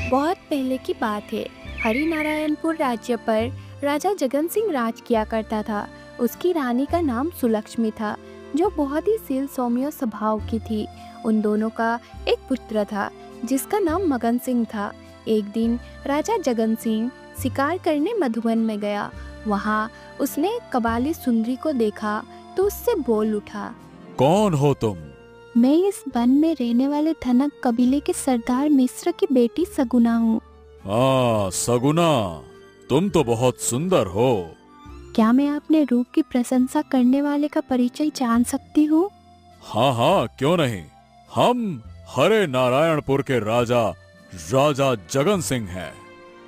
बहुत पहले की बात है। हरिनारायणपुर राज्य पर राजा जगन सिंह राज किया करता था। उसकी रानी का नाम सुलक्ष्मी था, जो बहुत ही शील सौम्य स्वभाव की थी। उन दोनों का एक पुत्र था जिसका नाम मगन सिंह था। एक दिन राजा जगन सिंह शिकार करने मधुबन में गया। वहाँ उसने एक कबाली सुंदरी को देखा तो उससे बोल उठा, कौन हो तुम? मैं इस वन में रहने वाले धनक कबीले के सरदार मिश्र की बेटी सगुना हूँ। सगुना, तुम तो बहुत सुंदर हो। क्या मैं अपने रूप की प्रशंसा करने वाले का परिचय जान सकती हूँ? हाँ हाँ, क्यों नहीं। हम हरे नारायणपुर के राजा राजा जगन सिंह हैं।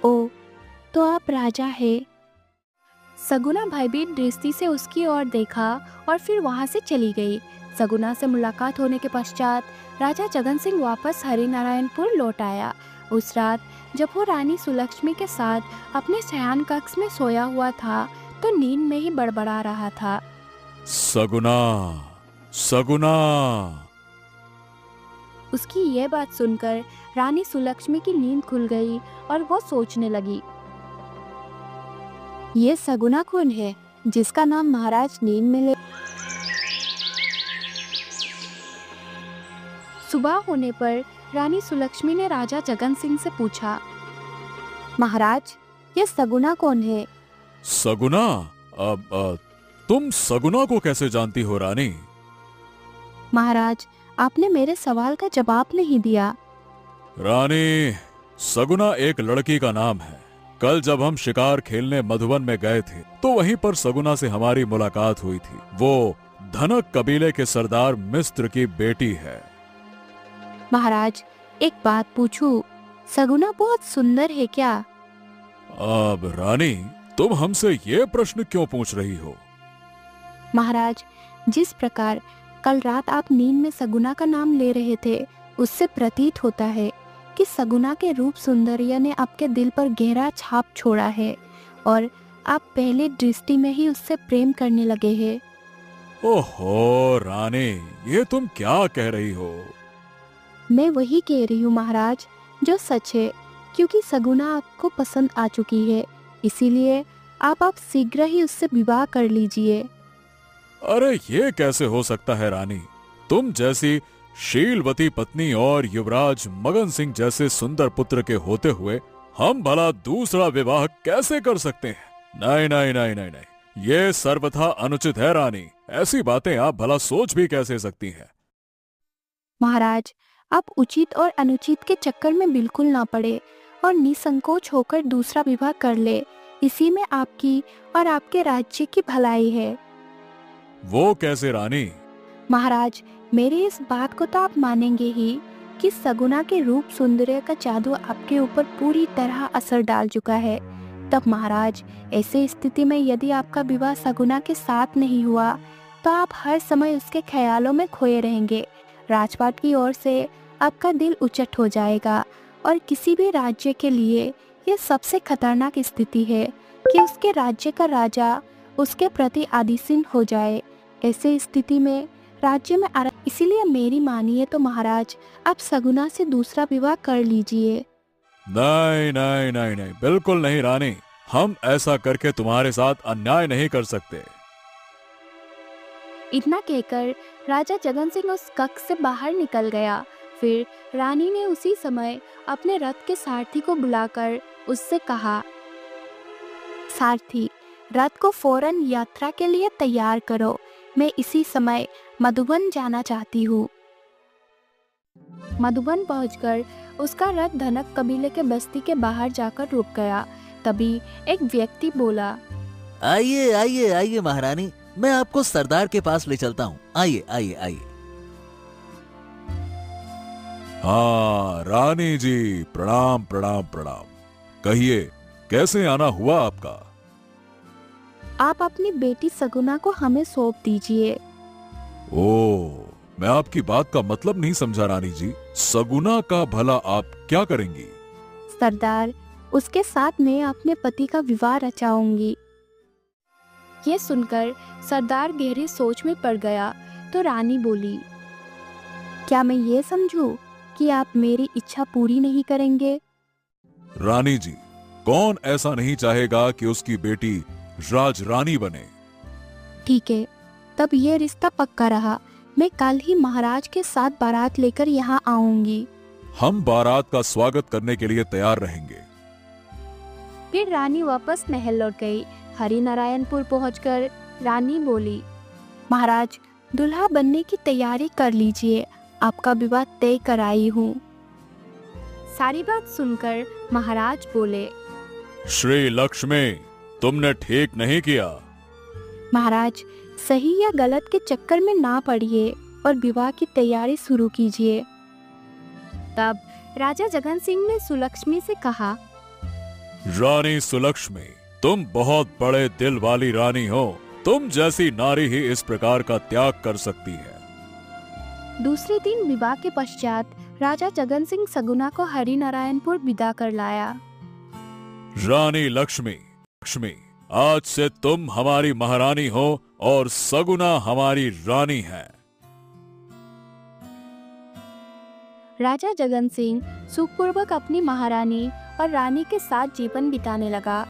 ओ, तो आप राजा है। सगुना भयभीत दृष्टि से उसकी ओर देखा और फिर वहाँ से चली गई। सगुना से मुलाकात होने के पश्चात राजा जगन सिंह वापस हरिनारायणपुर लौट आया। उस रात जब वो रानी सुलक्ष्मी के साथ अपने शयन कक्ष में सोया हुआ था तो नींद में ही बड़बड़ा रहा था, सगुना, सगुना। उसकी ये बात सुनकर रानी सुलक्ष्मी की नींद खुल गई और वो सोचने लगी, ये सगुना कौन है जिसका नाम महाराज नींद में ले। सुबह होने पर रानी सुलक्ष्मी ने राजा जगन सिंह से पूछा, महाराज, ये सगुना कौन है? सगुना? तुम सगुना को कैसे जानती हो रानी? महाराज, आपने मेरे सवाल का जवाब नहीं दिया। रानी, सगुना एक लड़की का नाम है। कल जब हम शिकार खेलने मधुबन में गए थे तो वहीं पर सगुना से हमारी मुलाकात हुई थी। वो धनक कबीले के सरदार मिश्र की बेटी है। महाराज, एक बात पूछूं, सगुना बहुत सुंदर है क्या? अब रानी, तुम हमसे ये प्रश्न क्यों पूछ रही हो? महाराज, जिस प्रकार कल रात आप नींद में सगुना का नाम ले रहे थे, उससे प्रतीत होता है कि सगुना के रूप सौंदर्य ने आपके दिल पर गहरा छाप छोड़ा है और आप पहले दृष्टि में ही उससे प्रेम करने लगे हैं। ओहो रानी, ये तुम क्या कह रही हो? मैं वही कह रही हूँ महाराज, जो सच है, क्योंकि सगुना आपको पसंद आ चुकी है। इसीलिए आप शीघ्र ही उससे विवाह कर लीजिए। अरे ये कैसे हो सकता है रानी? तुम जैसी शीलवती पत्नी और युवराज मगन सिंह जैसे सुंदर पुत्र के होते हुए हम भला दूसरा विवाह कैसे कर सकते हैं? नहीं नहीं नहीं नहीं नहीं, ये सर्वथा अनुचित है रानी। ऐसी बातें आप भला सोच भी कैसे सकती हैं? महाराज, आप उचित और अनुचित के चक्कर में बिल्कुल ना पड़े और निसंकोच होकर दूसरा विवाह कर ले। इसी में आपकी और आपके राज्य की भलाई है। वो कैसे रानी? महाराज, मेरी इस बात को तो आप मानेंगे ही कि सगुना के रूप सौंदर्य का जादू आपके ऊपर पूरी तरह असर डाल चुका है। तब महाराज, ऐसे स्थिति में यदि आपका विवाह सगुना के साथ नहीं हुआ तो आप हर समय उसके ख्यालों में खोए रहेंगे। राजपाट की ओर से आपका दिल उचट हो जाएगा और किसी भी राज्य के लिए यह सबसे खतरनाक स्थिति है कि उसके राज्य का राजा उसके प्रति आदिशील हो जाए। ऐसे स्थिति में राज्य में इसीलिए मेरी मानिए तो महाराज, आप सगुना से दूसरा विवाह कर लीजिए। नहीं नहीं नहीं नहीं, बिल्कुल नहीं रानी। हम ऐसा करके तुम्हारे साथ अन्याय नहीं कर सकते। इतना कहकर राजा जगन सिंह उस कक्ष से बाहर निकल गया। फिर रानी ने उसी समय अपने रथ के सारथी को बुलाकर उससे कहा, सारथी, रथ को फौरन यात्रा के लिए तैयार करो। मैं इसी समय मधुबन जाना चाहती हूँ। मधुबन पहुंचकर उसका रथ धनक कबीले के बस्ती के बाहर जाकर रुक गया। तभी एक व्यक्ति बोला, आइए आइए आइए महारानी, मैं आपको सरदार के पास ले चलता हूँ। आइए आइए आइए। हाँ रानी जी, प्रणाम प्रणाम प्रणाम। कहिए, कैसे आना हुआ आपका? आप अपनी बेटी सगुना को हमें सौंप दीजिए। ओह, मैं आपकी बात का मतलब नहीं समझा रानी जी। सगुना का भला आप क्या करेंगी? सरदार, उसके साथ मैं अपने पति का विवाह रचाऊंगी। ये सुनकर सरदार गहरी सोच में पड़ गया तो रानी बोली, क्या मैं ये समझूं कि आप मेरी इच्छा पूरी नहीं करेंगे? रानी जी, कौन ऐसा नहीं चाहेगा कि उसकी बेटी राजरानी बने। ठीक है, तब ये रिश्ता पक्का रहा। मैं कल ही महाराज के साथ बारात लेकर यहाँ आऊंगी। हम बारात का स्वागत करने के लिए तैयार रहेंगे। फिर रानी वापस महल लौट गई। हरिनारायणपुर पहुंचकर रानी बोली, महाराज, दुल्हा बनने की तैयारी कर लीजिए, आपका विवाह तय कर आई हूँ। सारी बात सुनकर महाराज बोले, श्री लक्ष्मी, तुमने ठीक नहीं किया। महाराज, सही या गलत के चक्कर में ना पड़िए और विवाह की तैयारी शुरू कीजिए। तब राजा जगन सिंह ने सुलक्ष्मी से कहा, रानी सुलक्ष्मी, तुम बहुत बड़े दिल वाली रानी हो। तुम जैसी नारी ही इस प्रकार का त्याग कर सकती है। दूसरे दिन विवाह के पश्चात राजा जगन सिंह सगुना को हरिनारायणपुर विदा कर लाया। रानी लक्ष्मी, आज से तुम हमारी महारानी हो और सगुना हमारी रानी है। राजा जगन सिंह सुखपूर्वक अपनी महारानी और रानी के साथ जीवन बिताने लगा।